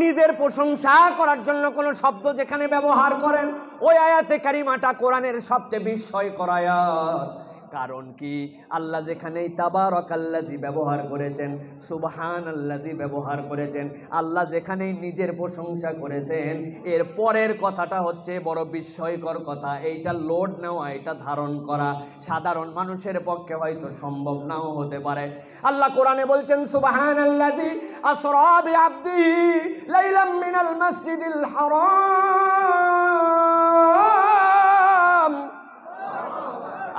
নিজের প্রশংসা করার জন্য কোন শব্দ যেখানে ব্যবহার করেন ওই আয়াতে কারিমাটা কোরআনের সবচেয়ে বিস্ময়কর আয়াত। কারণ কি আল্লাহ যেখানেই তাবারাকাল্লাযী ব্যবহার করেছেন, সুবহানাল্লাযী ব্যবহার করেছেন, আল্লাহ যেখানেই নিজের প্রশংসা করেছেন, এর পরের কথাটা হচ্ছে বড় বিস্ময়কর কথা। এইটা লোড নেওয়া, এটা ধারণ করা সাধারণ মানুষের পক্ষে হয়তো সম্ভব নাও হতে পারে। আল্লাহ কোরআনে বলছেন সুবহানাল্লাযী আসরা বিআবদিহি লাইলাম মিনাল মাসজিদিল হারাম।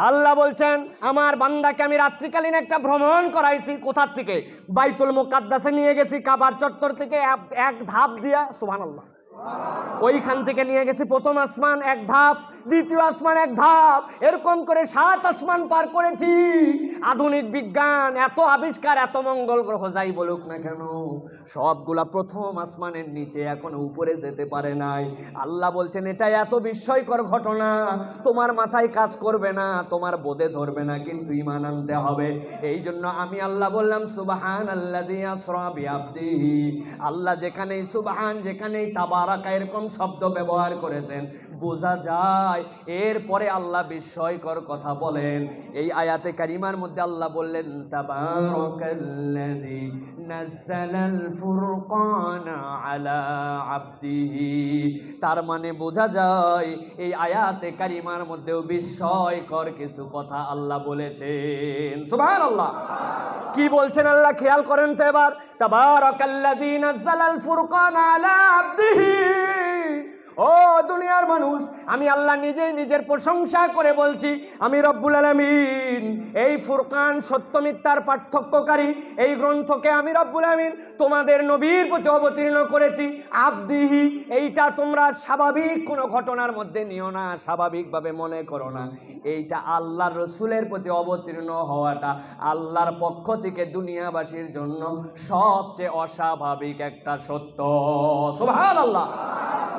আল্লাহ বলছেন আমার বান্দাকে আমি রাত্রিকালীন একটা ভ্রমণ করাইছি। কোথার থেকে? বাইতুল মুকাদ্দাসে নিয়ে গেছি, কাবার চত্বর থেকে এক ধাপ দিয়া, সুবহানাল্লাহ, ওইখান থেকে নিয়ে গেছি প্রথম আসমান এক ধাপ, দ্বিতীয় আসমান এক ধাপ, এরকম করে 7 আসমান পার করেছি। আধুনিক বিজ্ঞান এত আবিষ্কার, এত মঙ্গল গ্রহ যাই বলুক না কেন, সবগুলা প্রথম আসমানের নিচে এখনো উপরে যেতে পারে নাই। আল্লাহ বলছেন এটা এত বিস্ময়কর ঘটনা, তোমার মাথায় কাজ করবে না, তোমার বোধে ধরবে না, কিন্তু ঈমান আনতে হবে। এই জন্য আমি আল্লাহ বললাম সুবহানাল্লাযী আসরা বিআবদিহি। আল্লাহ যেখানেই সুবহান, যেখানেই তাবারাকা এরকম শব্দ ব্যবহার করেছেন বোঝা যায় যায়। এরপরে আল্লাহ বিস্ময়কর কথা বলেন। এই আয়াতে কারিমার মধ্যে আল্লাহ বললেন তাবারাকাল্লাযী নাযালাল ফুরকানা আলা আবদিহি। তার মানে বোঝা যায় এই আয়াতে কারিমার মধ্যেও বিস্ময়কর কিছু কথা আল্লাহ বলেছেন। সুবহানাল্লাহ। কি বলছেন আল্লাহ খেয়াল করেন তো এবার। তাবারাকাল্লাযী নাযালাল ফুরকানা আলা আবদিহি। ও দুনিয়ার মানুষ, আমি আল্লাহ নিজেই নিজের প্রশংসা করে বলছি, আমি রব্বুল আলামিন এই ফুরকান সত্য মিথ্যার পার্থক্যকারী এই গ্রন্থকে আমি রব্বুল আলামিন তোমাদের নবীর প্রতি অবতীর্ণ করেছি। আবদিহি, এইটা তোমরা স্বাভাবিক কোনো ঘটনার মধ্যে নিও না, স্বাভাবিকভাবে মনে করো না। এইটা আল্লাহর রসুলের প্রতি অবতীর্ণ হওয়াটা আল্লাহর পক্ষ থেকে দুনিয়াবাসীর জন্য সবচেয়ে অস্বাভাবিক একটা সত্য। সুবহানাল্লাহ।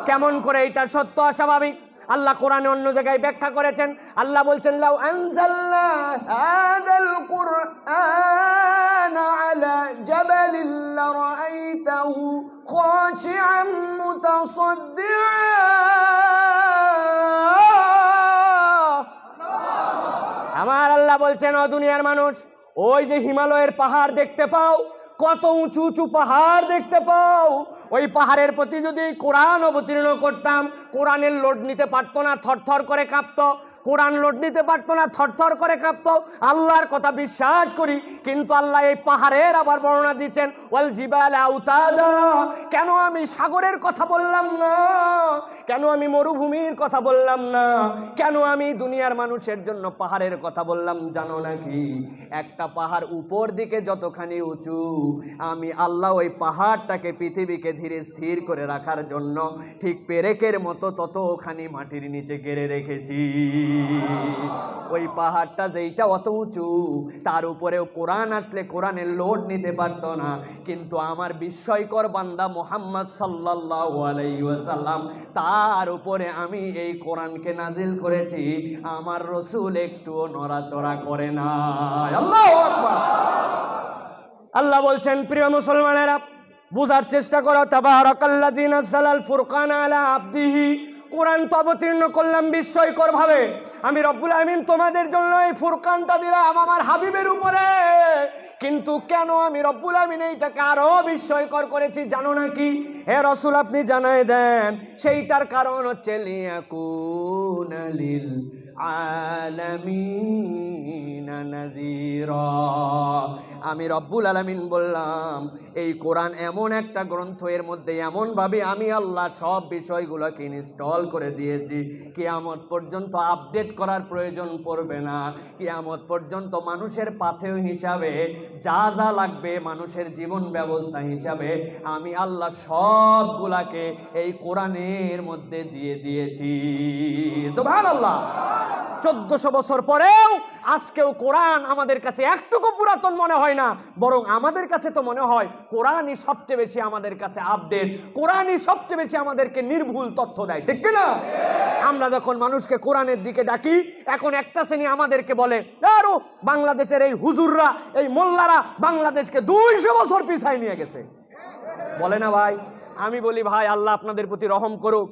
কেমন করে এটা সত্য অস্বাভাবিক আল্লাহ কোরআনে অন্য জায়গায় ব্যাখ্যা করেছেন। আল্লাহ বলছেন লাউ আনজালনা হাযাল কুরআনা আলা জাবালিন লারাআইতাহু খাশিআন মুতাসাদ্দিআন। আমার আল্লাহ বলছেন ও দুনিয়ার মানুষ, ওই যে হিমালয়ের পাহাড় দেখতে পাও, কত উঁচু উঁচু পাহাড় দেখতে পাও, ওই পাহাড়ের প্রতি যদি কোরআন অবতীর্ণ করতাম, কোরআনের লোড নিতে পারতো না, থরথর করে কাঁপতো। কোরআন লোড নিতে পারতো না, থরথর করে কাঁপতো। আল্লাহর কথা বিশ্বাস করি, কিন্তু আল্লাহ এই পাহাড়ের আবার বর্ণনা দিচ্ছেন ওয়াল জিবালা আউতাদা। কেন আমি সাগরের কথা বললাম না? কেন আমি মরুভূমির কথা বললাম না? কেন আমি দুনিয়ার মানুষের জন্য পাহাড়ের কথা বললাম জানো নাকি? একটা পাহাড় উপর দিকে যতখানি উঁচু, আমি আল্লাহ ওই পাহাড়টাকে পৃথিবীকে ধীরে স্থির করে রাখার জন্য ঠিক পেরেকের মতো ততখানি মাটির নিচে গেড়ে রেখেছি। ওই পাহাড়টা যেইটা অত উঁচু, তার উপরেও কোরআন আসলে কোরআনের লোড নিতে পারতো না, কিন্তু আমার বিস্ময়কর বান্দা মুহাম্মদ সাল্লাল্লাহু আলাইহি ওয়াসাল্লাম, তার উপরে আমি এই কোরআনকে নাজিল করেছি। আমার রসুল একটুও নড়াচড়া করে না। আল্লাহু আকবার। আল্লাহ বলছেন প্রিয় মুসলমানেরা, বুঝার চেষ্টা করো। তাবারাকাল্লাযী নাযালাল ফুরকানা আলা আবদিহি। কোরআন তো অবতীর্ণ করলাম বিস্ময়কর ভাবে। আমি রব্বুল আমিন তোমাদের জন্য এই ফুরকানটা দিলাম আমার হাবিবের উপরে, কিন্তু কেন আমি রব্বুল আমিন এইটাকে আরো বিস্ময়কর করেছি জানো নাকি? হে রাসূল আপনি জানায় দেন। সেইটার কারণ হচ্ছে লিয়াকুনা লিল আলামিনা নাযীরা। আমি রব্বুল আলামিন বললাম এই কোরআন এমন একটা গ্রন্থ, এর মধ্যে এমনভাবে আমি আল্লাহ সব বিষয়গুলোকে ইনস্টল করে দিয়েছি, কিয়ামত পর্যন্ত আপডেট করার প্রয়োজন পড়বে না। কিয়ামত পর্যন্ত মানুষের পাথেয় হিসাবে যা যা লাগবে, মানুষের জীবন ব্যবস্থা হিসাবে আমি আল্লাহ সবগুলাকে এই কোরআনের মধ্যে দিয়ে দিয়েছি। সুবহানাল্লাহ। 1400 বছর পরেও আজকেও কোরআন আমাদের কাছে একটুকু পুরাতন মনে হয় না, বরং আমাদের কাছে তো মনে হয় কোরআনই সবচেয়ে বেশি আমাদের কাছে আপডেট, কোরআনই সবচেয়ে বেশি আমাদেরকে নির্ভুল তথ্য দেয়, ঠিক কিনা? আমরা যখন মানুষকে কোরআনের দিকে ডাকি, এখন একটা শ্রেণী আমাদেরকে বলে আরো বাংলাদেশের এই হুজুররা, এই মোল্লারা বাংলাদেশকে 200 বছর পিছায় নিয়ে গেছে, বলে না ভাই? আমি বলি ভাই আল্লাহ আপনাদের প্রতি রহম করুক,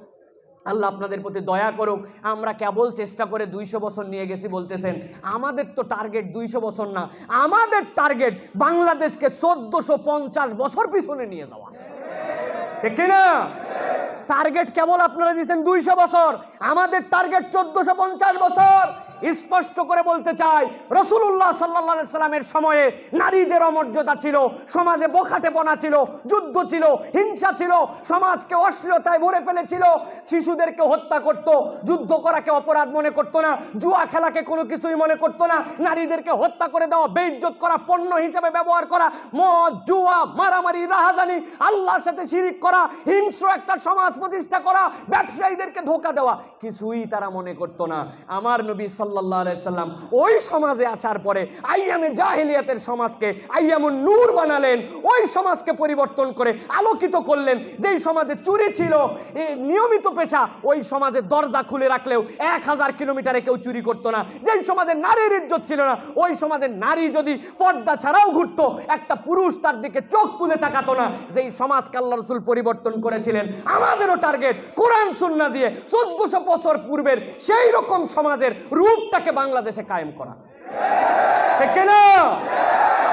আল্লাহ আপনাদের প্রতি দয়া করুক। আমরা কেবল চেষ্টা করে 200 বছর নিয়ে গেছি বলতেছেন, আমাদের তো টার্গেট 200 বছর না, আমাদের টার্গেট বাংলাদেশকে 1450 বছর পিছনে নিয়ে যাওয়া, ঠিক কিনা? টার্গেট কেবল আপনারা দিয়েছেন 200 বছর, আমাদের টার্গেট 1450 বছর। স্পষ্ট করে বলতে চাই, রাসূলুল্লাহ সাল্লাল্লাহু আলাইহি সাল্লামের সময়ে নারীদের অমর্যাদা ছিল, সমাজে বখাটেপনা ছিল, যুদ্ধ ছিল, হিংসা ছিল, সমাজকে অশ্লীলতায় ভরে ফেলেছিল, শিশুদেরকে হত্যা করত, যুদ্ধ করাকে অপরাধ মনে করত না, জুয়া খেলাকে কোনো কিছুই মনে করত না, নারীদেরকে হত্যা করে দেওয়া, বেইজ্জত করা, পণ্য হিসেবে ব্যবহার করা, মদ, জুয়া, মারামারি, রাহাজানি, আল্লাহর সাথে শিরিক করা, হিংস্র একটা সমাজ প্রতিষ্ঠা করা, ব্যবসায়ীদেরকে ধোঁকা দেওয়া, কিছুই তারা মনে করত না। আমার নবী সাল্লাল্লাহু আলাইহি সাল্লাম ওই সমাজে আসার পরে আইয়ামে জাহিলিয়াতের সমাজকে আইয়ামুন নূর বানালেন, ওই সমাজকে পরিবর্তন করে আলোকিত করলেন। যেই সমাজে চুরি ছিল নিয়মিত পেশা, ওই সমাজে দরজা খুলে রাখলেও 1000 কিলোমিটারে কেউ চুরি করতো না। যেই সমাজে নারীর ইজ্জত ছিল না, ওই সমাজে নারী যদি পর্দা ছাড়াও ঘুরতো, একটা পুরুষ তার দিকে চোখ তুলে তাকাতো না। যেই সমাজকে আল্লাহ রাসূল পরিবর্তন করেছিলেন, আমাদেরও টার্গেট কোরআন সুন্নাহ দিয়ে 1400 বছর পূর্বের সেই রকম সমাজের রূপটাকে বাংলাদেশে কায়েম করা, ঠিক না?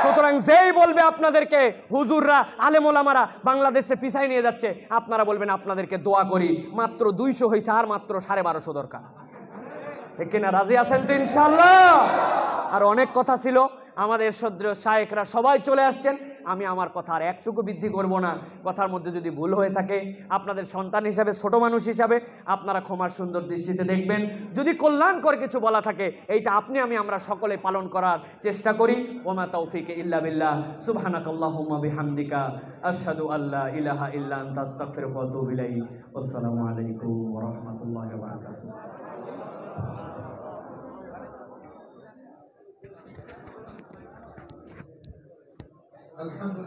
সুতরাং যেই বলবে আপনাদেরকে হুজুররা আলেম ওলামারা বাংলাদেশে পিছাই নিয়ে যাচ্ছে, আপনারা বলবেন আপনাদেরকে দোয়া করি, মাত্র 200 হয়েছে, আর মাত্র 1250 দরকার, ঠিক কিনা? রাজি আছেন তো ইনশাআল্লাহ? আর অনেক কথা ছিল, আমাদের শ্রদ্ধেয় শায়েখরা সবাই চলে আসছেন। আমি আমার কথা আর একটুকু বৃদ্ধি করব না। কথার মধ্যে যদি ভুল হয়ে থাকে, আপনাদের সন্তান হিসাবে, ছোট মানুষ হিসাবে আপনারা ক্ষমার সুন্দর দৃষ্টিতে দেখবেন। যদি কল্যাণকর কিছু বলা থাকে, এইটা আপনি আমরা সকলে পালন করার চেষ্টা করি। ওমা তাওফিক ইল্লা বিল্লাহ, সুবহানাকাল্লাহুম্মা বিহামদিকা, আশহাদু আল্লা ইলাহা ইল্লা আনতা, আস্তাগফিরুকা ওয়া আতুবু ইলাইক। আসসালামু আলাইকুম ওয়া রাহমাতুল্লাহি ওয়া বারাকাতুহু।
আলহামদুলিল্লাহ।